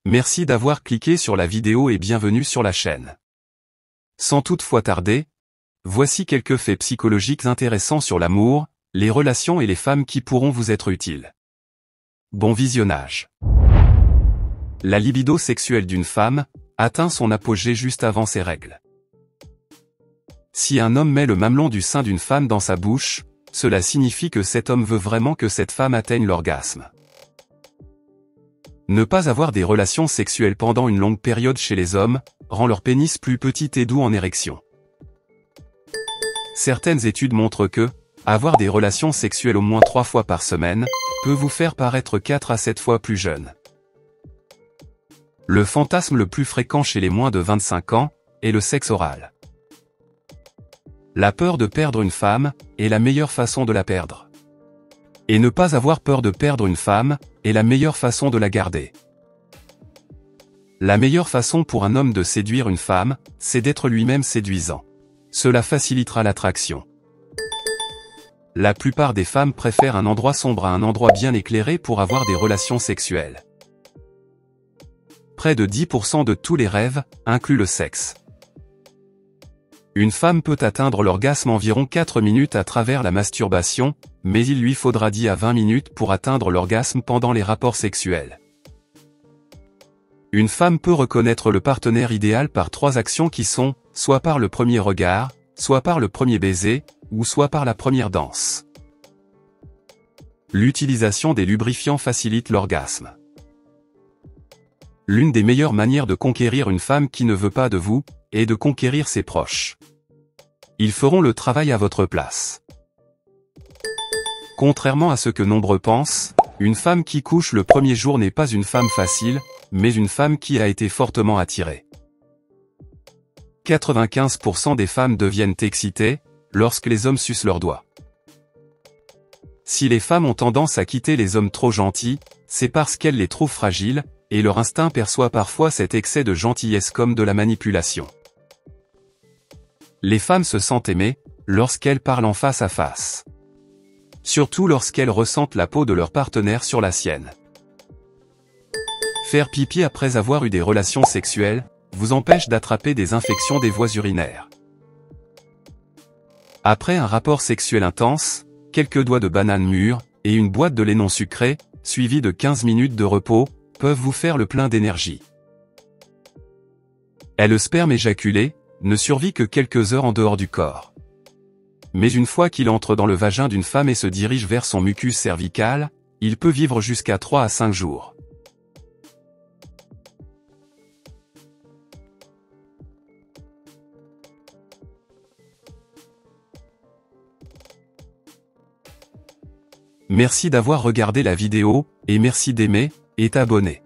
Merci d'avoir cliqué sur la vidéo et bienvenue sur la chaîne. Sans toutefois tarder, voici quelques faits psychologiques intéressants sur l'amour, les relations et les femmes qui pourront vous être utiles. Bon visionnage. La libido sexuelle d'une femme atteint son apogée juste avant ses règles. Si un homme met le mamelon du sein d'une femme dans sa bouche, cela signifie que cet homme veut vraiment que cette femme atteigne l'orgasme. Ne pas avoir des relations sexuelles pendant une longue période chez les hommes rend leur pénis plus petit et doux en érection. Certaines études montrent que avoir des relations sexuelles au moins 3 fois par semaine peut vous faire paraître 4 à 7 fois plus jeune. Le fantasme le plus fréquent chez les moins de 25 ans est le sexe oral. La peur de perdre une femme est la meilleure façon de la perdre. Et ne pas avoir peur de perdre une femme est la meilleure façon de la garder. La meilleure façon pour un homme de séduire une femme, c'est d'être lui-même séduisant. Cela facilitera l'attraction. La plupart des femmes préfèrent un endroit sombre à un endroit bien éclairé pour avoir des relations sexuelles. Près de 10% de tous les rêves incluent le sexe. Une femme peut atteindre l'orgasme environ 4 minutes à travers la masturbation, mais il lui faudra 10 à 20 minutes pour atteindre l'orgasme pendant les rapports sexuels. Une femme peut reconnaître le partenaire idéal par 3 actions qui sont, soit par le premier regard, soit par le premier baiser, ou soit par la première danse. L'utilisation des lubrifiants facilite l'orgasme. L'une des meilleures manières de conquérir une femme qui ne veut pas de vous, est de conquérir ses proches. Ils feront le travail à votre place. Contrairement à ce que nombreux pensent, une femme qui couche le premier jour n'est pas une femme facile, mais une femme qui a été fortement attirée. 95% des femmes deviennent excitées lorsque les hommes sucent leurs doigts. Si les femmes ont tendance à quitter les hommes trop gentils, c'est parce qu'elles les trouvent fragiles, et leur instinct perçoit parfois cet excès de gentillesse comme de la manipulation. Les femmes se sentent aimées lorsqu'elles parlent en face à face. Surtout lorsqu'elles ressentent la peau de leur partenaire sur la sienne. Faire pipi après avoir eu des relations sexuelles vous empêche d'attraper des infections des voies urinaires. Après un rapport sexuel intense, quelques doigts de banane mûre et une boîte de lait non sucré, suivis de 15 minutes de repos, peuvent vous faire le plein d'énergie. Et le sperme éjaculé ne survit que quelques heures en dehors du corps. Mais une fois qu'il entre dans le vagin d'une femme et se dirige vers son mucus cervical, il peut vivre jusqu'à 3 à 5 jours. Merci d'avoir regardé la vidéo, et merci d'aimer et t'abonner.